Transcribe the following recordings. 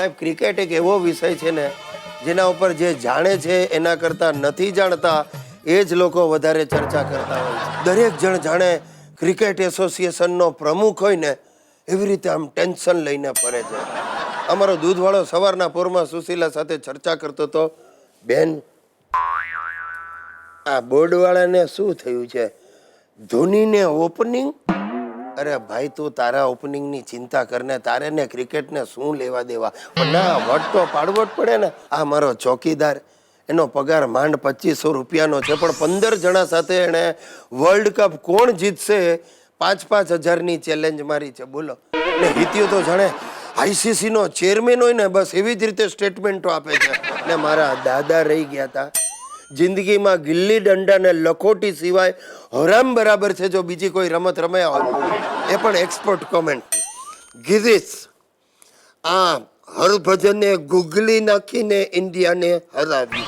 સાહેબ ક્રિકેટ એક એવો વિષય છે ને જેના ઉપર જે જાણે છે એના કરતાં નથી જાણતા એ જ લોકો વધારે ચર્ચા કરતા હોય છે. દરેક જણ જાણે ક્રિકેટ એસોસિએશનનો પ્રમુખ હોય ને એવી રીતે આમ ટેન્શન લઈને ફરે છે. અમારો દૂધવાળો સવારના પોરમાં સુશીલા સાથે ચર્ચા કરતો હતો, બેન આ બોર્ડવાળાને શું થયું છે, ધોનીને ઓપનિંગ? અરે ભાઈ તું તારા ઓપનિંગની ચિંતા કરને, તારે ને ક્રિકેટને શું લેવા દેવા? ના વટ તો પાડવો જ પડે ને. આ મારો ચોકીદાર, એનો પગાર માંડ 2500 રૂપિયાનો છે, પણ 15 જણા સાથે એણે વર્લ્ડ કપ કોણ જીતશે 5-5 હજારની ચેલેન્જ મારી છે. બોલો. ને હિત્યો તો જાણે ICC નો ચેરમેન હોય ને બસ એવી જ રીતે સ્ટેટમેન્ટો આપે છે. ને મારા દાદા રહી ગયા હતા, જિંદગીમાં ગિલ્લી દંડા ને લખોટી સિવાય હરામ બરાબર છે જો બીજી કોઈ રમત રમ્યા હોય. એ પણ એક્સપર્ટ કોમેન્ટ. ગિરીશ આ હરભજને ગુગલી નાખીને ઇન્ડિયાને હરાવી.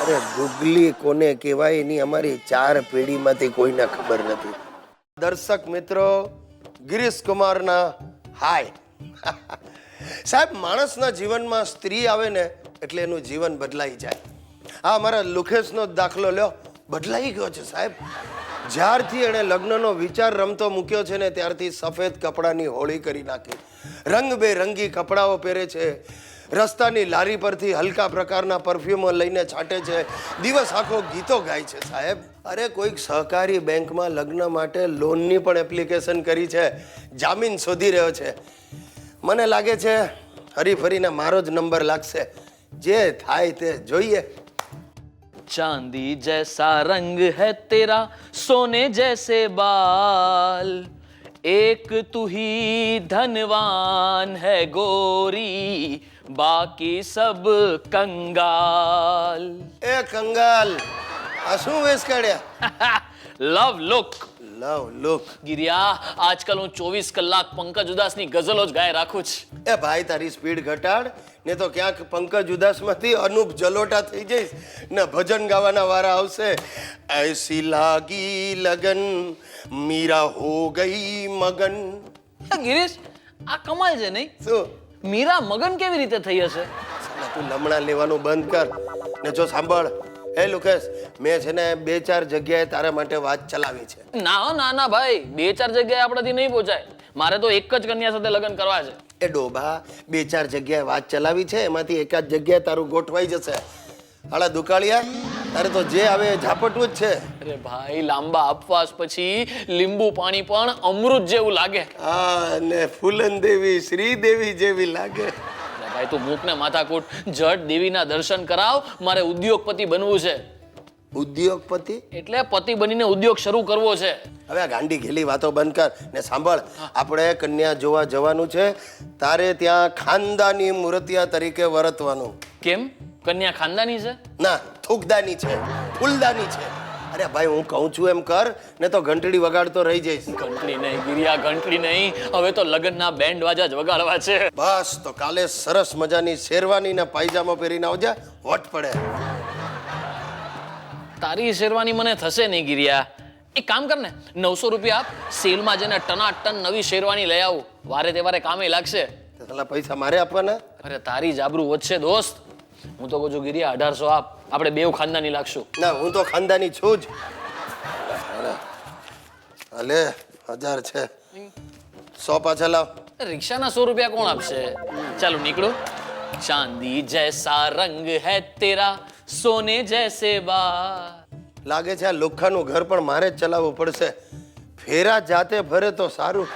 અરે ગુગલી કોને કહેવાય એની અમારી 4 પેઢીમાંથી કોઈને ખબર નથી. દર્શક મિત્રો, ગિરીશ કુમારના હાય. સાહેબ, માણસના જીવનમાં સ્ત્રી આવે ને એટલે એનું જીવન બદલાઈ જાય. હા, અમારા લુખેશનો દાખલો લ્યો, બદલાઈ ગયો છે સાહેબ. જ્યારથી એણે લગ્નનો વિચાર રમતો મૂક્યો છે ને ત્યારથી સફેદ કપડાની હોળી કરી નાખી. રંગબેરંગી કપડાઓ પહેરે છે, રસ્તાની લારી પરથી હલકા પ્રકારના પરફ્યુમો લઈને છાંટે છે, દિવસ આખો ગીતો ગાય છે સાહેબ. અરે કોઈક સહકારી બેંકમાં લગ્ન માટે લોનની પણ એપ્લિકેશન કરી છે, જામીન શોધી રહ્યો છે. મને લાગે છે હરીફરીને મારો જ નંબર લાગશે. જે થાય તે જોઈએ. चांदी जैसा रंग है तेरा, सोने जैसे बाल, एक तू ही धनवान है गोरी, बाकी सब कंगाल. એ કંગાલ, આ શું વેશ કાઢ્યા? લવ લુક. લવ લુક. ગિરિયા, આજકાલ હું 24 કલાક પંકજ ઉદાસની ગઝલો જ ગાય રાખું છું. એ ભાઈ તારી સ્પીડ ઘટાડ ને તો ક્યાંક પંકજ ઉદાસમાંથી અનુપ જલોટા થઈ જઈશ ને ભજન ગાવાના વારા આવશે. ऐसी लागी लगन मीरा हो गई मगन. ગિરીશ, આ કમાલ છે નહીં? શું મીરા મગન કેવી રીતે થઈ હશે? સાલા તું લમણા લેવાનું બંધ કર ને જો સાંભળ. હે લુકેશ, મેં છે ને 2-4 જગ્યાએ તારા માટે વાત ચલાવી છે. ના ના ભાઈ, 2-4 જગ્યાએ આપણાથી નહીં પહોંચાય. મારે તો એક જ કન્યા સાથે લગ્ન કરવા છે. એ ડોબા, 2-4 જગ્યાએ વાત ચલાવી છે, એમાંથી એકાદ જગ્યાએ તારું ગોઠવાઈ જશે. હાલા દુકાળિયા, તારે તો જે આવે એ ઝાપટવું જ છે. અરે ભાઈ, લાંબા ઉપવાસ પછી લીંબુ પાણી પણ અમૃત જેવું લાગે. હા, ને ફૂલન દેવી શ્રીદેવી જેવી લાગે. ભાઈ તું મૂક ને માથાકૂટ, જટ દેવીના દર્શન કરાવ. મારે ઉદ્યોગપતિ બનવું છે. ઉદ્યોગપતિ એટલે પતિ બનીને ઉદ્યોગ શરૂ કરવો છે. હવે આ ગાંડી ઘેલી વાતો બંધ કર ને સાંભળ. આપણે કન્યા જોવા જવાનું છે. તારે ત્યાં ખાનદાની મૂર્તિયા તરીકે વર્તવાનું. કેમ? કન્યા ખાનદાની છે? ના, થૂકદાની છે, ફૂલદાની છે. અરે ભાઈ, હું કહું છું એમ કર ને તો ઘંટડી વગાડતો રહી જઈશ. ઘંટડી નહીં ગિરિયા, ઘંટડી નહીં. હવે તો લગ્નના બેન્ડ વાજા જ વગાડવા છે. બસ તો કાલે સરસ મજાની શેરવાની ને પાયજામો પહેરીને આવજે, વટ પડે. તારી શેરવાની મને થશે નહીં ગિરિયા. એક કામ કર ને, 900 રૂપિયા આપ, સેલમાં જઈને ટનાટન નવી શેરવાની લઈ આવું. વારે તહેવારે કામે લાગશે. પેલા પૈસા મારે આપવાના? અરે તારી જ આબરૂ વધશે દોસ્ત. હું તો કહું છું ગિરિયા, 1800 આપ, આપણે બેવ ખાનદાની લાગશું. ના, હું તો ખાનદાની છું જ. અલે 1000 છે, 100 પાછા લાવ. રિક્ષાના 100 રૂપિયા કોણ આપશે? ચાલો નીકળો. ચાંદી જૈસા રંગ હૈ તેરા, સોને જૈસે બાલ. લાગે છે આ લુખ્ખાનું ઘર પણ મારે જ ચલાવવું પડશે. ફેરા જાતે ભરે તો સારું.